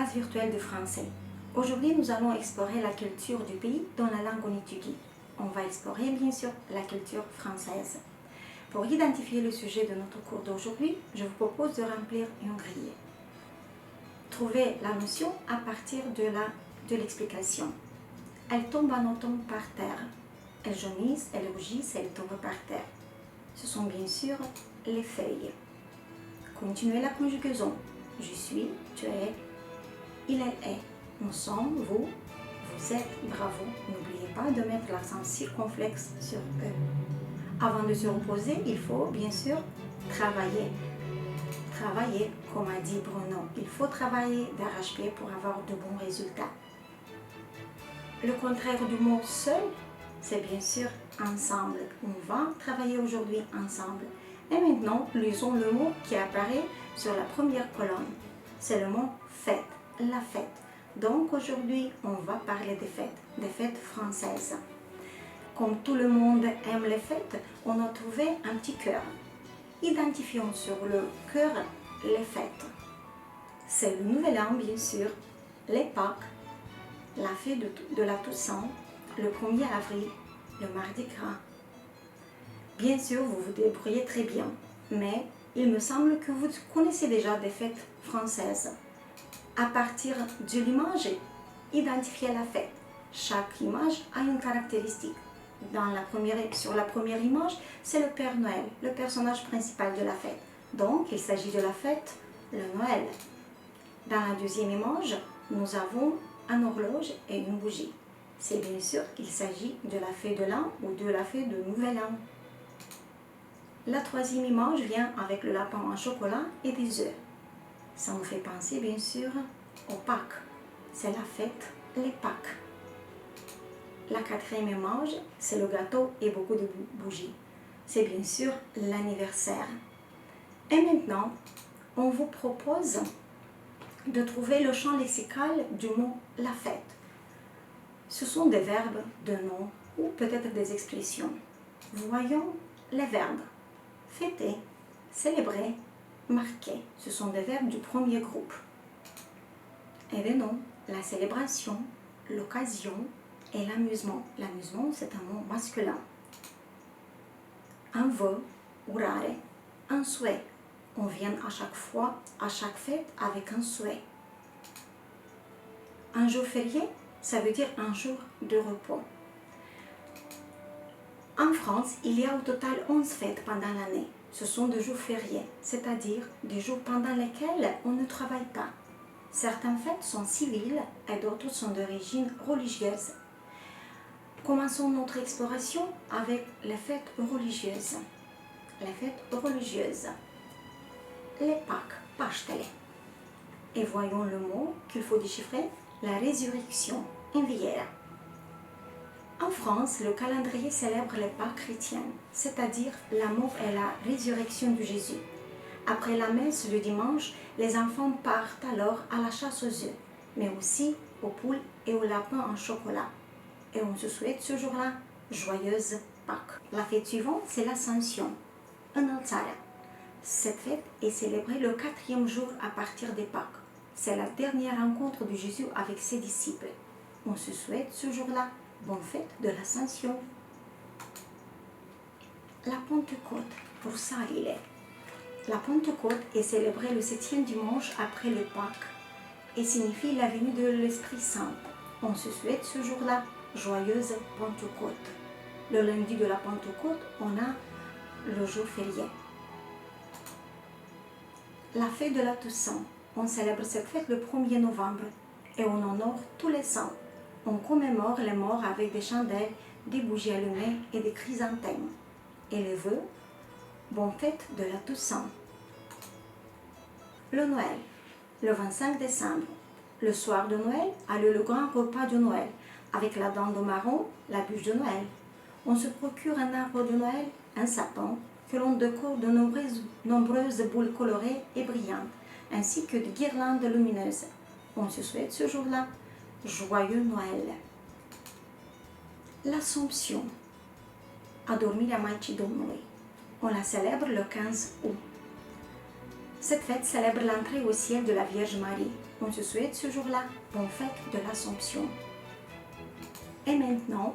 classe virtuelle de français. Aujourd'hui, nous allons explorer la culture du pays dans la langue on étudie. On va explorer bien sûr la culture française. Pour identifier le sujet de notre cours d'aujourd'hui, je vous propose de remplir une grille. Trouvez la notion à partir de l'explication. Elles tombent en automne par terre. Elles jaunissent, elles rougissent, elles tombent par terre. Ce sont bien sûr les feuilles. Continuez la conjugaison. Je suis, tu es, il, elle est. Nous sommes, vous, vous êtes, bravo. N'oubliez pas de mettre l'accent circonflexe sur E. Avant de se reposer, il faut bien sûr travailler. Travailler, comme a dit Bruno, il faut travailler d'arrache-pied pour avoir de bons résultats. Le contraire du mot seul, c'est bien sûr ensemble. On va travailler aujourd'hui ensemble. Et maintenant, lisons le mot qui apparaît sur la première colonne. C'est le mot fête, la fête. Donc aujourd'hui, on va parler des fêtes françaises. Comme tout le monde aime les fêtes, on a trouvé un petit cœur. Identifions sur le cœur les fêtes. C'est le Nouvel An, bien sûr, les Pâques, la fête de la Toussaint, le 1er avril, le Mardi Gras. Bien sûr, vous vous débrouillez très bien, mais il me semble que vous connaissez déjà des fêtes françaises. À partir de l'image, identifiez la fête. Chaque image a une caractéristique. Sur la première image, c'est le Père Noël, le personnage principal de la fête. Donc, il s'agit de la fête, le Noël. Dans la deuxième image, nous avons une horloge et une bougie. C'est bien sûr qu'il s'agit de la fête de l'an ou de la fête de Nouvel An. La troisième image vient avec le lapin en chocolat et des œufs. Ça nous fait penser bien sûr aux Pâques. C'est la fête, les Pâques. La quatrième image, c'est le gâteau et beaucoup de bougies. C'est bien sûr l'anniversaire. Et maintenant, on vous propose de trouver le champ lexical du mot la fête. Ce sont des verbes, des noms ou peut-être des expressions. Voyons les verbes. Fêter, célébrer, marquer. Ce sont des verbes du premier groupe. Et les noms, la célébration, l'occasion et l'amusement. L'amusement, c'est un mot masculin. Un vœu, urare, un souhait. On vient à chaque fête avec un souhait. Un jour férié, ça veut dire un jour de repos. En France, il y a au total 11 fêtes pendant l'année. Ce sont des jours fériés, c'est-à-dire des jours pendant lesquels on ne travaille pas. Certaines fêtes sont civiles et d'autres sont d'origine religieuse. Commençons notre exploration avec les fêtes religieuses. Les fêtes religieuses. Les Pâques, Paștele. Et voyons le mot qu'il faut déchiffrer, la résurrection, Înviere. En France, le calendrier célèbre les Pâques chrétiennes, c'est-à-dire la mort et la résurrection de Jésus. Après la messe le dimanche, les enfants partent alors à la chasse aux œufs, mais aussi aux poules et aux lapins en chocolat. Et on se souhaite ce jour-là joyeuse Pâques. La fête suivante, c'est l'Ascension, Înălțarea. Cette fête est célébrée le 4e jour à partir des Pâques. C'est la dernière rencontre de Jésus avec ses disciples. On se souhaite ce jour-là bonne fête de l'Ascension. La Pentecôte, pour Sările. La Pentecôte est célébrée le 7e dimanche après le Pâques et signifie la venue de l'Esprit Saint. On se souhaite ce jour-là joyeuse Pentecôte. Le lundi de la Pentecôte, on a le jour férié. La fête de la Toussaint. On célèbre cette fête le 1er novembre et on honore tous les saints. On commémore les morts avec des chandelles, des bougies allumées et des chrysanthèmes. Et les vœux, bonne fête de la Toussaint. Le Noël, le 25 décembre. Le soir de Noël a lieu le grand repas de Noël avec la dinde marron, la bûche de Noël. On se procure un arbre de Noël, un sapin, que l'on décore de nombreuses boules colorées et brillantes, ainsi que de guirlandes lumineuses. On se souhaite ce jour-là joyeux Noël. L'Assomption, Adormirea Maicii Domnului. On la célèbre le 15 août. Cette fête célèbre l'entrée au ciel de la Vierge Marie. on se souhaite ce jour-là bonne fête de l'Assomption. Et maintenant,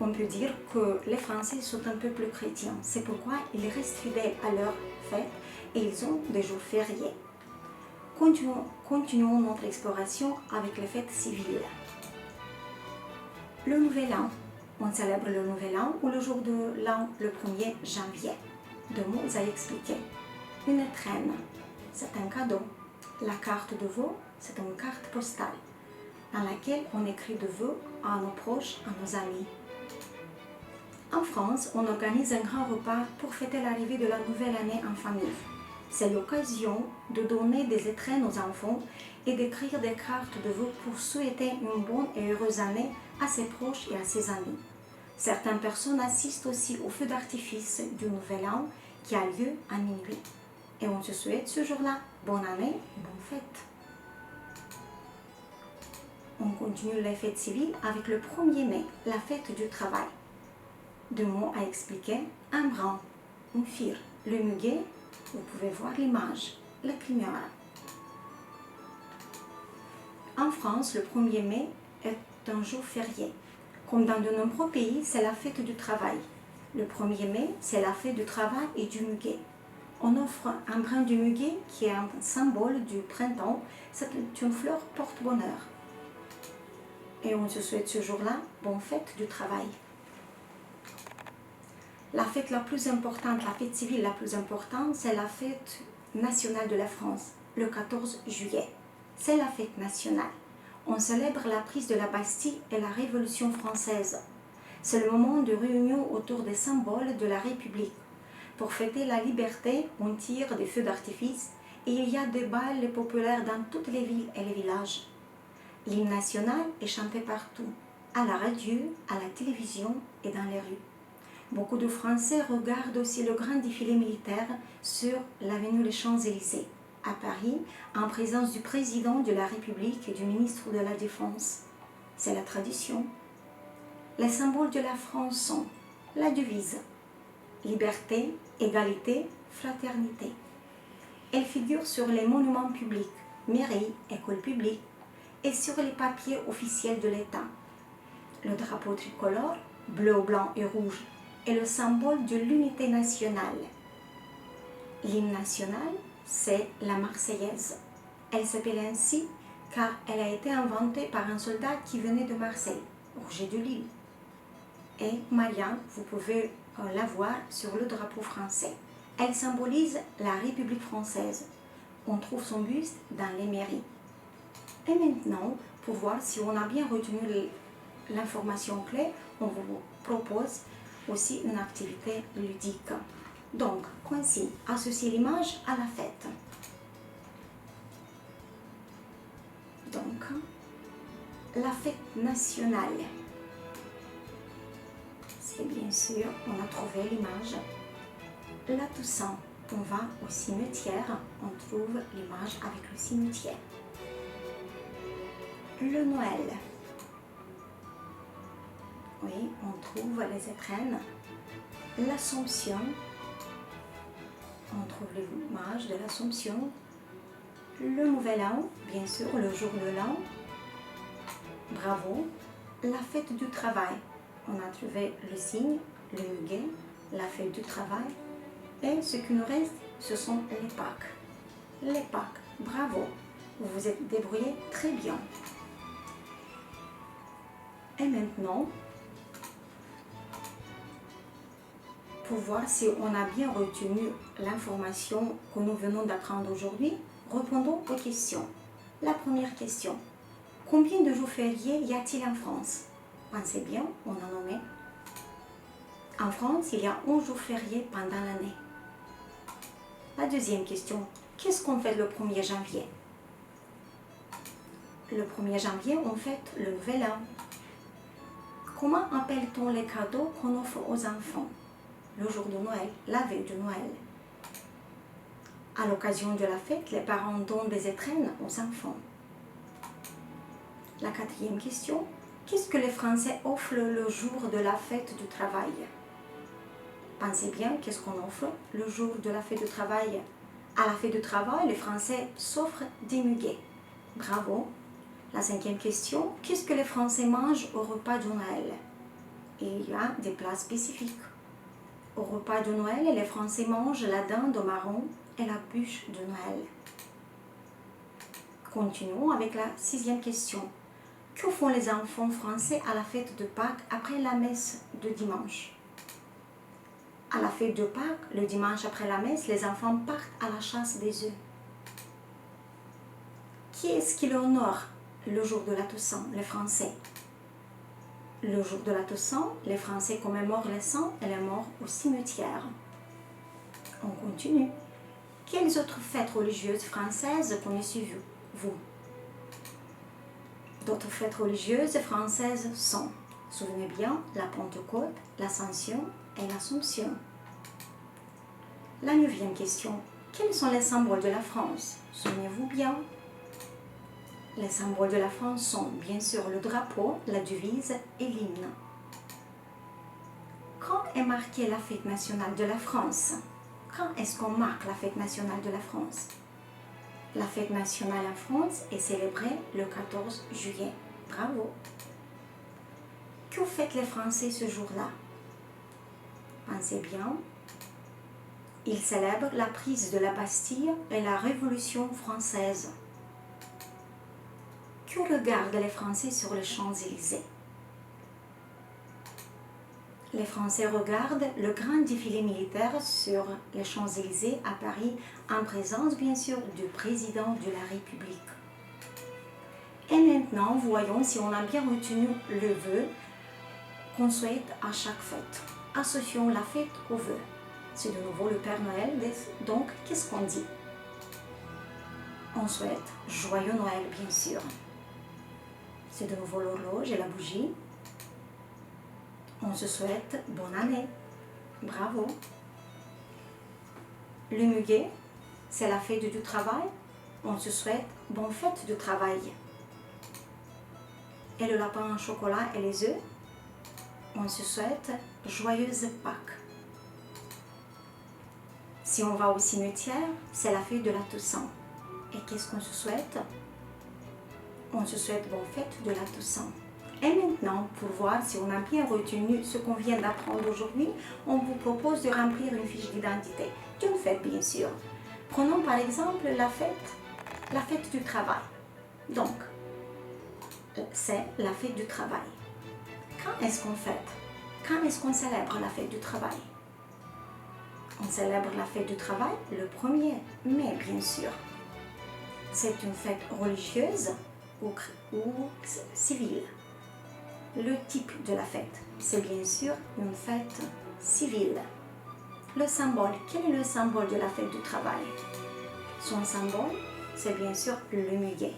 on peut dire que les Français sont un peuple chrétien. C'est pourquoi ils restent fidèles à leur fête et ils ont des jours fériés. Continuons notre exploration avec les fêtes civiles. Le Nouvel An. On célèbre le Nouvel An ou le jour de l'an le 1er janvier. Deux mots à expliquer. Une étrenne, c'est un cadeau. La carte de vœux, c'est une carte postale dans laquelle on écrit des vœux à nos proches, à nos amis. En France, on organise un grand repas pour fêter l'arrivée de la nouvelle année en famille. C'est l'occasion de donner des étrennes aux enfants et d'écrire des cartes de vœux pour souhaiter une bonne et heureuse année à ses proches et à ses amis. Certaines personnes assistent aussi au feu d'artifice du Nouvel An qui a lieu à minuit. Et on se souhaite ce jour-là bonne année et bonne fête. On continue les fêtes civiles avec le 1er mai, la fête du travail. Deux mots à expliquer, un brin, une fire, le muguet, vous pouvez voir l'image, la primeur. En France, le 1er mai est un jour férié. Comme dans de nombreux pays, c'est la fête du travail. Le 1er mai, c'est la fête du travail et du muguet. On offre un brin de muguet qui est un symbole du printemps. C'est une fleur porte-bonheur. Et on se souhaite ce jour-là bonne fête du travail. La fête la plus importante, la fête civile la plus importante, c'est la fête nationale de la France, le 14 juillet. C'est la fête nationale. On célèbre la prise de la Bastille et la Révolution française. C'est le moment de réunion autour des symboles de la République. Pour fêter la liberté, on tire des feux d'artifice et il y a des bals populaires dans toutes les villes et les villages. L'hymne national est chanté partout, à la radio, à la télévision et dans les rues. Beaucoup de Français regardent aussi le grand défilé militaire sur l'avenue des Champs-Élysées, à Paris, en présence du président de la République et du ministre de la Défense. C'est la tradition. Les symboles de la France sont la devise, liberté, égalité, fraternité. Elle figure sur les monuments publics, mairies, écoles publiques et sur les papiers officiels de l'État. Le drapeau tricolore, bleu, blanc et rouge, est le symbole de l'unité nationale. L'hymne national, c'est la Marseillaise. Elle s'appelle ainsi car elle a été inventée par un soldat qui venait de Marseille, Roger de Lille. Et Maria, vous pouvez la voir sur le drapeau français. Elle symbolise la République française. On trouve son buste dans les mairies. Et maintenant, pour voir si on a bien retenu l'information clé, on vous propose aussi une activité ludique. Donc, Quincy, associe l'image à la fête. Donc, la fête nationale. C'est bien sûr, on a trouvé l'image. La Toussaint, on va au cimetière, on trouve l'image avec le cimetière. Le Noël. Oui, on trouve les étrennes. L'Assomption. On trouve l'image de l'Assomption. Le Nouvel An, bien sûr, le jour de l'an. Bravo. La fête du travail. On a trouvé le signe, le muguet, la fête du travail. Et ce qui nous reste, ce sont les Pâques. Les Pâques. Bravo. Vous vous êtes débrouillés très bien. Et maintenant, pour voir si on a bien retenu l'information que nous venons d'apprendre aujourd'hui, répondons aux questions. La première question. Combien de jours fériés y a-t-il en France? Pensez bien, on a nommé. En France, il y a 11 jours fériés pendant l'année. La deuxième question. Qu'est-ce qu'on fait le 1er janvier? Le 1er janvier, on fête le Nouvel An. Comment appelle-t-on les cadeaux qu'on offre aux enfants? Le jour de Noël, la veille de Noël. À l'occasion de la fête, les parents donnent des étrennes aux enfants. La quatrième question. Qu'est-ce que les Français offrent le jour de la fête du travail? Pensez bien, qu'est-ce qu'on offre le jour de la fête du travail? À la fête du travail, les Français s'offrent des muguets. Bravo. La cinquième question, qu'est-ce que les Français mangent au repas de Noël? Il y a des plats spécifiques. Au repas de Noël, les Français mangent la dinde au marron et la bûche de Noël. Continuons avec la sixième question. Que font les enfants français à la fête de Pâques après la messe de dimanche? À la fête de Pâques, le dimanche après la messe, les enfants partent à la chasse des œufs. Qui est-ce qui l'honore le jour de la Toussaint? Les Français. Le jour de la Toussaint, les Français commémorent les saints et les morts au cimetière. On continue. Quelles autres fêtes religieuses françaises connaissez-vous? D'autres fêtes religieuses françaises sont, souvenez bien, la Pentecôte, l'Ascension et l'Assomption. La neuvième question. Quels sont les symboles de la France? Souvenez-vous bien. Les symboles de la France sont bien sûr le drapeau, la devise et l'hymne. Quand est marquée la fête nationale de la France? Quand est-ce qu'on marque la fête nationale de la France? La fête nationale en France est célébrée le 14 juillet. Bravo! Que fêtent les Français ce jour-là? Pensez bien. Ils célèbrent la prise de la Bastille et la Révolution française. Que regardent les Français sur les Champs-Élysées? Les Français regardent le grand défilé militaire sur les Champs-Élysées à Paris, en présence bien sûr du président de la République. Et maintenant, voyons si on a bien retenu le vœu qu'on souhaite à chaque fête. Associons la fête au vœu. C'est de nouveau le Père Noël, donc qu'est-ce qu'on dit? On souhaite joyeux Noël, bien sûr. C'est de nouveau l'horloge et la bougie. On se souhaite bonne année. Bravo. Le muguet, c'est la fête du travail. On se souhaite bonne fête du travail. Et le lapin en chocolat et les œufs, on se souhaite joyeuse Pâques. Si on va au cimetière, c'est la fête de la Toussaint. Et qu'est-ce qu'on se souhaite? On se souhaite bonne fête de la Toussaint. Et maintenant, pour voir si on a bien retenu ce qu'on vient d'apprendre aujourd'hui, on vous propose de remplir une fiche d'identité d'une fête, bien sûr. Prenons par exemple la fête du travail. Donc, c'est la fête du travail. Quand est-ce qu'on fête? Quand est-ce qu'on célèbre la fête du travail? On célèbre la fête du travail le 1er mai, bien sûr. C'est une fête religieuse ou civile. Le type de la fête, c'est bien sûr une fête civile. Le symbole, quel est le symbole de la fête du travail? Son symbole, c'est bien sûr le muguet.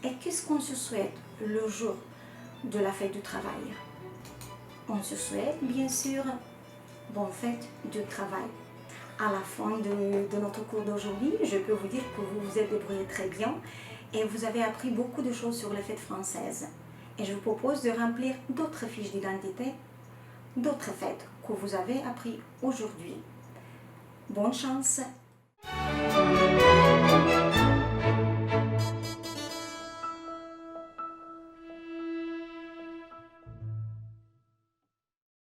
Et qu'est-ce qu'on se souhaite le jour de la fête du travail? On se souhaite bien sûr bonne fête du travail. À la fin de notre cours d'aujourd'hui, je peux vous dire que vous vous êtes débrouillé très bien et vous avez appris beaucoup de choses sur les fêtes françaises. Et je vous propose de remplir d'autres fiches d'identité, d'autres fêtes que vous avez appris aujourd'hui. Bonne chance!